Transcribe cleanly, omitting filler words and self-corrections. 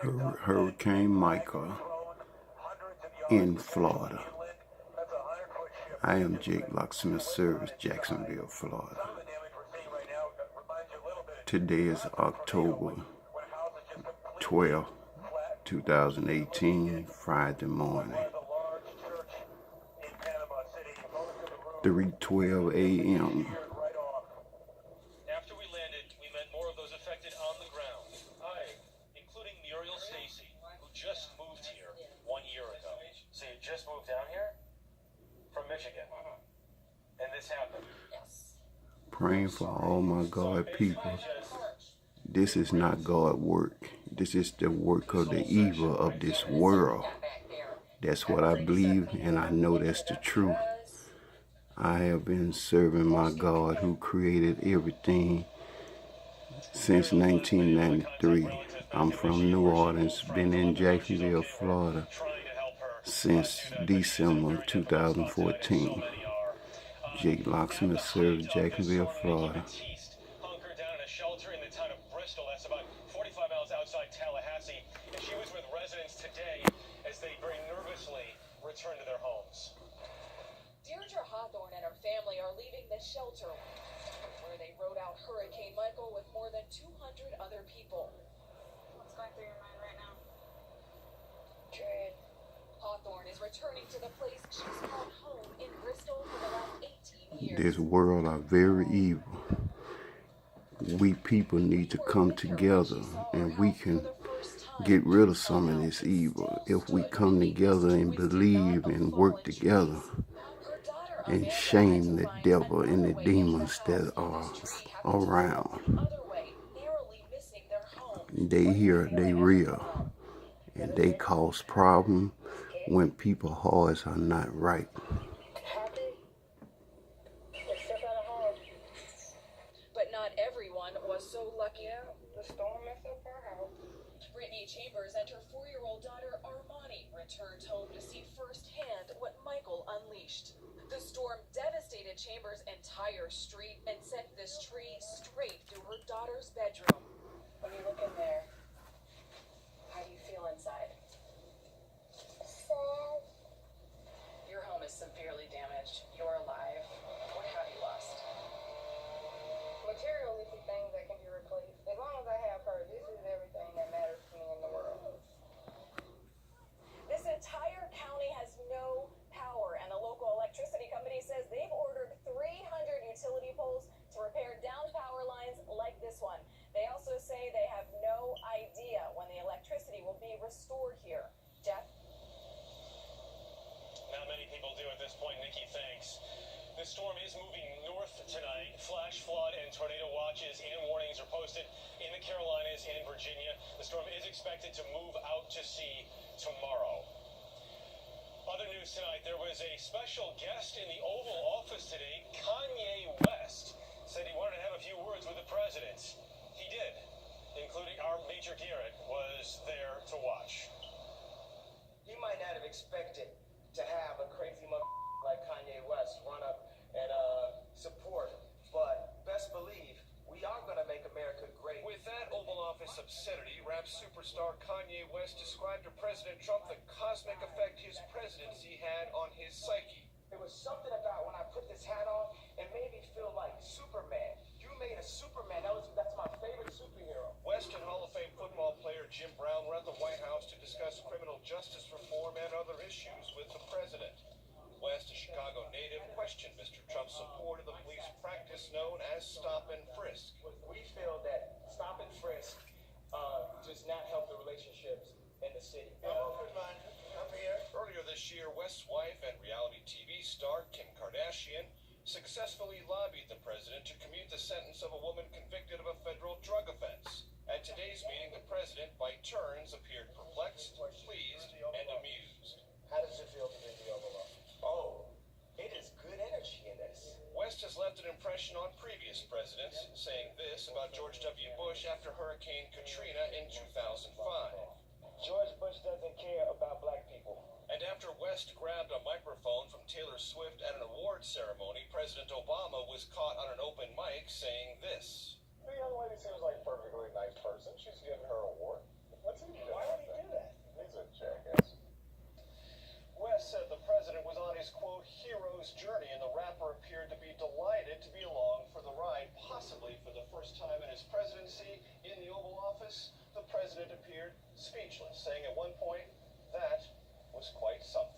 Hurricane Michael in Florida. I am Jake, Locksmith Services, Jacksonville, Florida. Today is October 12, 2018, Friday morning, 3:12 a.m. After we landed, we met more of those affected on the ground. Including Muriel Stacy, who just moved here 1 year ago. So you just moved down here? From Michigan? And this happened? Yes. Praying for all my God people. This is not God work. This is the work of the evil of this world. That's what I believe, and I know that's the truth. I have been serving my God who created everything since 1993. I'm from New Orleans, been in Jacksonville, Florida since December 2014. Jake, Locksmith Services, Jacksonville, Florida. Hunkered down in a shelter in the town of Bristol. That's about 45 miles outside Tallahassee. And she was with residents today as they very nervously returned to their homes. Deirdre Hawthorne and her family are leaving the shelter where they rode out Hurricane Michael with more than 200 other people. What's going through your mind right now? Dread. Hawthorne is returning to the place she's called home in Bristol for the last 18 years. This world are very evil. We people need to come together and we can get rid of some of this evil if we come together and believe and work together and shame the devil and the demons that are around. They here, they real, and they cause problems when people's hearts are not right. But not everyone was so lucky. The storm messed up our house. Brittany Chambers and her 4-year-old daughter Armani returned home to see firsthand what Michael unleashed. The storm devastated Chambers' entire street and sent this tree straight through her daughter's bedroom. When you look in there, how do you feel inside? Sad. Your home is severely damaged. You're alive. What have you lost? Materialistic things that can be replaced. As long as I have her, this is everything that matters to me in the world. This entire county has no power, and the local electricity company says they've ordered 300 utility poles to repair downed power lines like this one. They also say they have no idea when the electricity will be restored here. Jeff? Not many people do at this point, Nikki, thanks. The storm is moving north tonight. Flash flood and tornado watches and warnings are posted in the Carolinas and Virginia. The storm is expected to move out to sea tomorrow. Other news tonight, there was a special guest in the Oval Office today. Kanye West said he wanted to have a few words with the president. He did, including our Major Garrett was there to watch. He might not have expected to have a crazy like Kanye West run up and support, but best believe we are going to make America great. With that Oval Office obscenity, rap superstar Kanye West described to President Trump the cosmic effect his presidency had on his psyche. There was something about when I put this hat on, it made me feel like Superman. You made a Superman. That's my favorite superhero. West and Hall of Fame football player Jim Brown were at the White House to discuss criminal justice reform and other issues with the president. West, a Chicago native, questioned Mr. Trump's support of the police practice known as stop and frisk. We feel that stop and frisk does not help the relationships in the city. I'm here. Earlier this year, West's wife and reality TV star Kim Kardashian successfully lobbied the president to commute the sentence of a woman convicted of a federal drug offense. At today's meeting, the president, by turns, appeared perplexed, pleased, and amused. How does it feel to be in the Oval Office? Oh, it is good energy in this. West has left an impression on previous presidents, saying this about George W. Bush after Hurricane Katrina in 2005. George Bush doesn't care about black people. And after West grabbed a microphone from Taylor Swift at an award ceremony, President Obama was caught on an open mic saying this. The young lady seems like a perfectly nice person. She's getting her award. What's he doing? president appeared speechless, saying at one point, that was quite something.